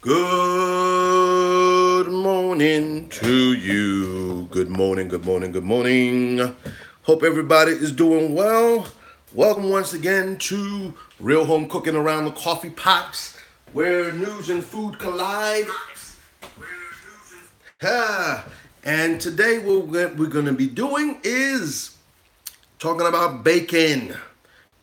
Good morning to you. Good morning, good morning, good morning. Hope everybody is doing well. Welcome once again to Real Home Cooking Around the Coffee Pots, where news and food collide. Ha! And today what we're going to be doing is talking about bacon.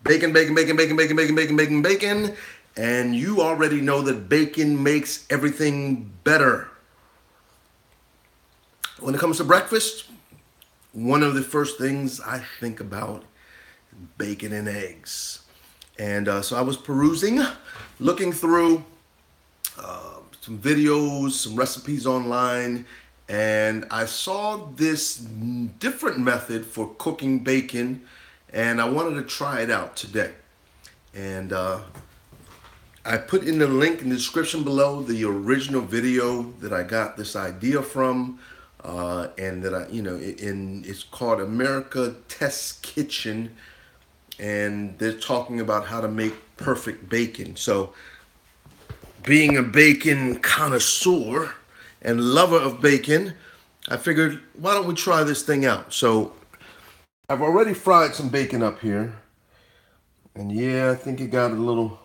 Bacon, bacon, bacon, bacon, bacon, bacon, bacon, bacon, bacon. And you already know that bacon makes everything better. When it comes to breakfast, one of the first things I think about bacon and eggs. And so I was perusing, looking through some videos, some recipes online, and I saw this different method for cooking bacon, and I wanted to try it out today. And I put in the link in the description below the original video that I got this idea from, and that it's called America Test Kitchen, and they're talking about how to make perfect bacon. So, being a bacon connoisseur and lover of bacon, I figured, why don't we try this thing out? So, I've already fried some bacon up here, and yeah, I think it got a little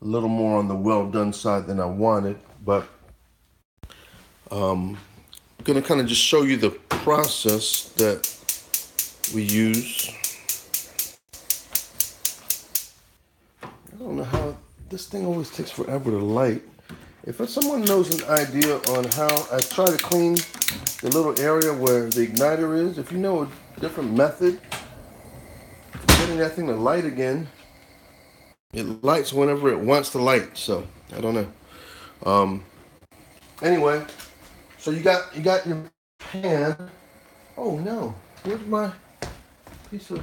more on the well done side than I wanted, but I'm gonna kind of just show you the process that we use. I don't know how this thing always takes forever to light. If someone knows an idea on how I try to clean the little area where the igniter is, if you know a different method for getting that thing to light again, it lights whenever it wants to light. So I don't know. Um, anyway, so you got your pan. Oh no, where's my piece of?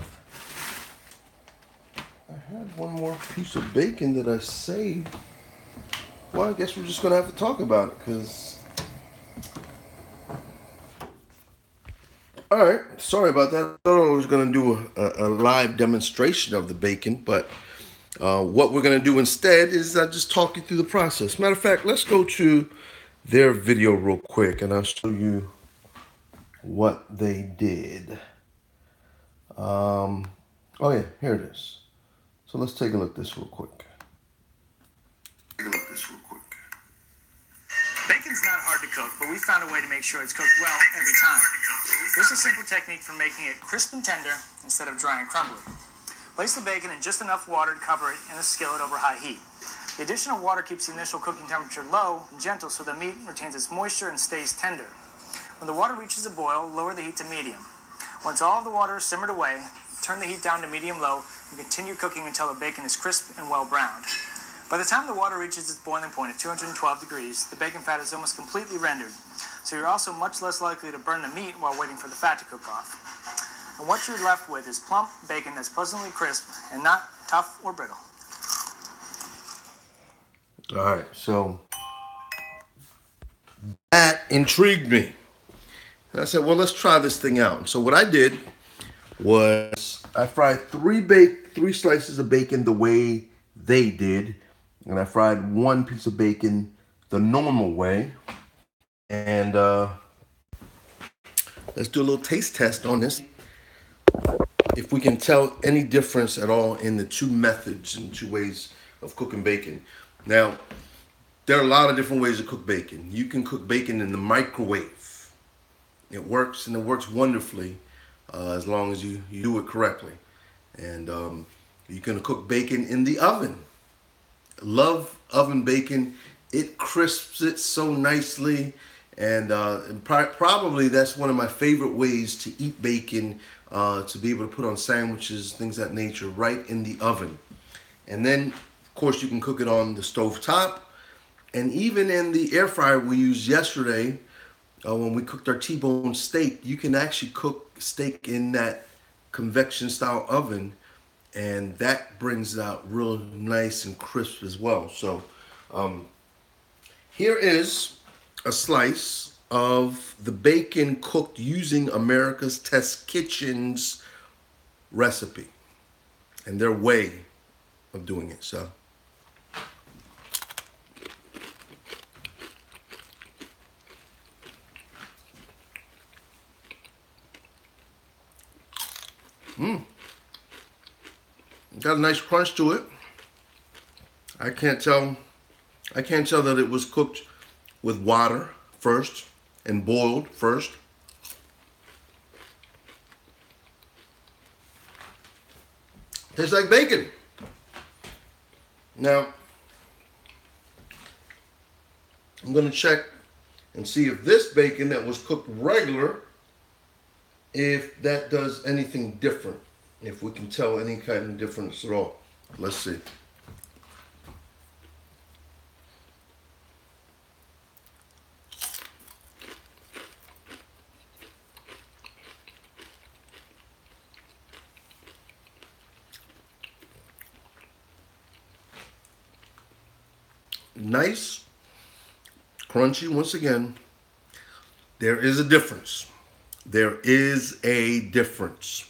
I had one more piece of bacon that I saved. Well, I guess we're just gonna have to talk about it, because. All right, sorry about that. I thought I was gonna do a live demonstration of the bacon, but what we're gonna do instead is I just talk you through the process. Matter of fact, let's go to their video real quick, and I'll show you what they did. Oh yeah, here it is. So let's take a look at this real quick. Bacon's not hard to cook, but we found a way to make sure it's cooked well every time. Here's a simple technique for making it crisp and tender instead of dry and crumbly. Place the bacon in just enough water to cover it in a skillet over high heat. The addition of water keeps the initial cooking temperature low and gentle so the meat retains its moisture and stays tender. When the water reaches a boil, lower the heat to medium. Once all of the water is simmered away, turn the heat down to medium-low and continue cooking until the bacon is crisp and well browned. By the time the water reaches its boiling point at 212 degrees, the bacon fat is almost completely rendered, so you're also much less likely to burn the meat while waiting for the fat to cook off. And what you're left with is plump bacon that's pleasantly crisp and not tough or brittle. All right, so that intrigued me. And I said, well, let's try this thing out. So what I did was I fried three slices of bacon the way they did, and I fried one piece of bacon the normal way. And let's do a little taste test on this. If we can tell any difference at all in the two methods and two ways of cooking bacon. Now, there are a lot of different ways to cook bacon. You can cook bacon in the microwave. It works, and it works wonderfully, as long as you do it correctly. And you can cook bacon in the oven. Love oven bacon. It crisps it so nicely, and probably that's one of my favorite ways to eat bacon, to be able to put on sandwiches, things of that nature, right in the oven. And then, of course, you can cook it on the stove top, and even in the air fryer we used yesterday, when we cooked our T-bone steak, you can actually cook steak in that convection style oven, and that brings it out real nice and crisp as well. So here is a slice of the bacon cooked using America's Test Kitchen's recipe and their way of doing it. So Got a nice crunch to it. I can't tell that it was cooked with water first and boiled first. Tastes like bacon. Now, I'm going to check and see if this bacon that was cooked regular, if that does anything different. If we can tell any kind of difference at all. Let's see. Nice, crunchy once again. There is a difference. There is a difference.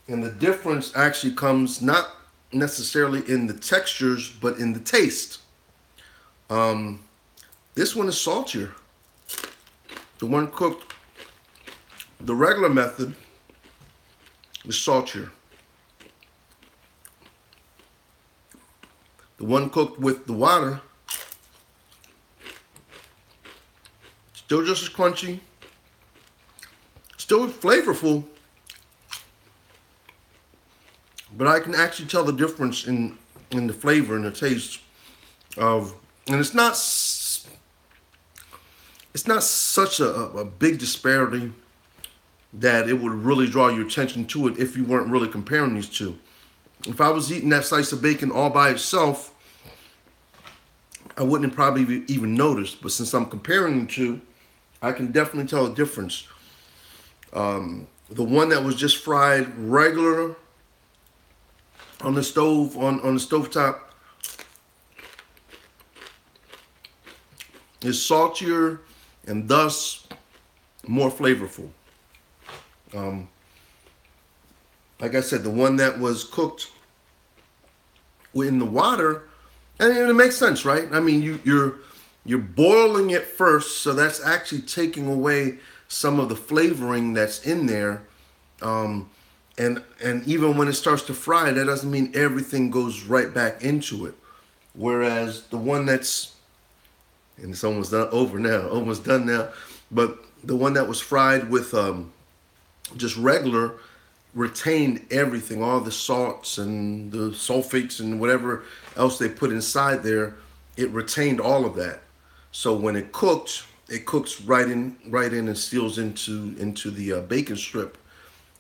And the difference actually comes not necessarily in the textures, but in the taste. This one is saltier. The one cooked the regular method is saltier. The one cooked with the water, still just as crunchy, still flavorful, but I can actually tell the difference in the flavor and the taste of, and it's not such a big disparity that it would really draw your attention to it if you weren't really comparing these two. If I was eating that slice of bacon all by itself, I wouldn't probably even notice. But since I'm comparing the two, I can definitely tell a difference. The one that was just fried regular on the stove, on the stovetop, is saltier and thus more flavorful. Like I said, the one that was cooked in the water, and it makes sense, right? I mean, you're boiling it first, so that's actually taking away some of the flavoring that's in there. And even when it starts to fry, that doesn't mean everything goes right back into it. Whereas the one that's, and it's almost done now, but the one that was fried with just regular, retained everything, all the salts and the sulfates and whatever else they put inside there. It retained all of that. So when it cooks right in and seals into the bacon strip.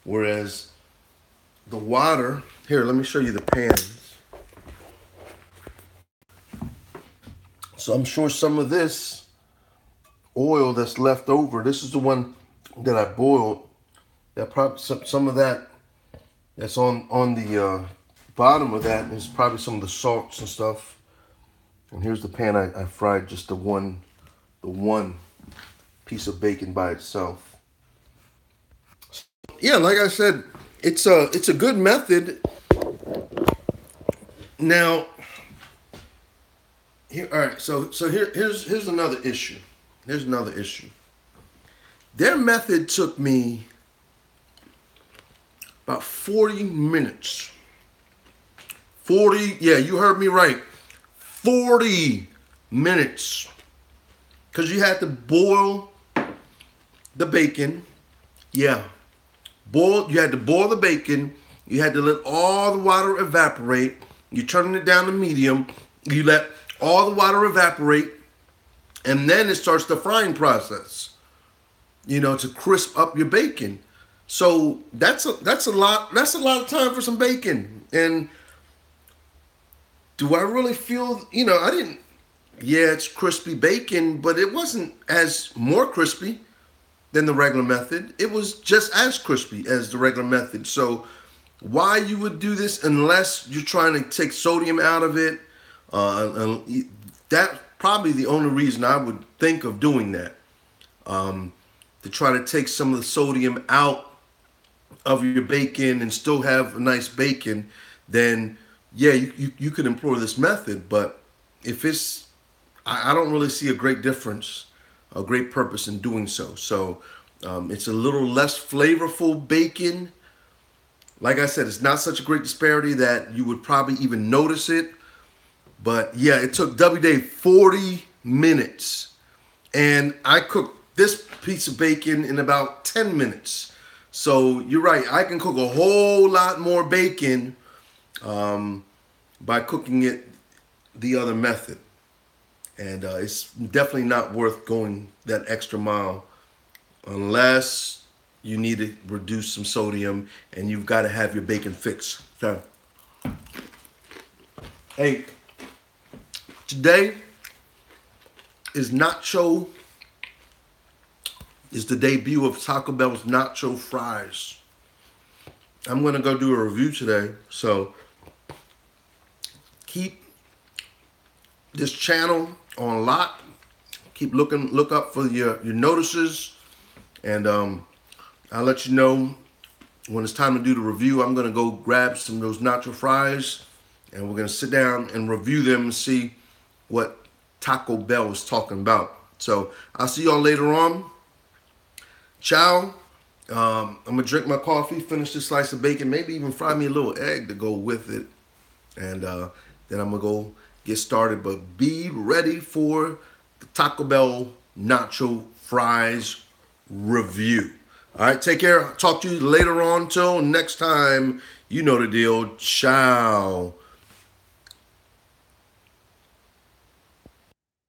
Whereas the water, here, let me show you the pan. So I'm sure some of this oil that's left over, this is the one that I boiled. That probably some of that that's on the bottom of that is probably some of the salts and stuff. And here's the pan I fried just the one piece of bacon by itself. Yeah, like I said, it's a good method. Now, here, all right. So here's another issue. Here's another issue. Their method took me about 40 minutes. 40, yeah, you heard me right. 40 minutes. Because you had to boil the bacon. Yeah. You had to boil the bacon. You had to let all the water evaporate. You're turning it down to medium. You let all the water evaporate. And then it starts the frying process, to crisp up your bacon. So that's a lot of time for some bacon. And do I really feel, it's crispy bacon, but it wasn't as more crispy than the regular method. It was just as crispy as the regular method. So why you would do this unless you're trying to take sodium out of it, that's probably the only reason I would think of doing that, to try to take some of the sodium out of your bacon and still have a nice bacon. Then yeah, you could employ this method. But if I don't really see a great difference, a great purpose in doing so. So It's a little less flavorful bacon. Like I said, it's not such a great disparity that you would probably even notice it. But yeah, it took W. Dave 40 minutes. And I cooked this piece of bacon in about 10 minutes. So you're right, I can cook a whole lot more bacon by cooking it the other method. And it's definitely not worth going that extra mile unless you need to reduce some sodium and you've got to have your bacon fixed. So, hey, today is the debut of Taco Bell's nacho fries. I'm gonna go do a review today, so keep this channel on lock. Look up for your notices, and I'll let you know when it's time to do the review. I'm gonna go grab some of those nacho fries, and we're gonna sit down and review them and see what Taco Bell is talking about. So I'll see y'all later on. Ciao. I'm gonna drink my coffee, finish this slice of bacon, maybe even fry me a little egg to go with it, and then I'm gonna go get started. But be ready for the Taco Bell nacho fries review. All right, take care. Talk to you later on. Till next time, you know the deal. Ciao.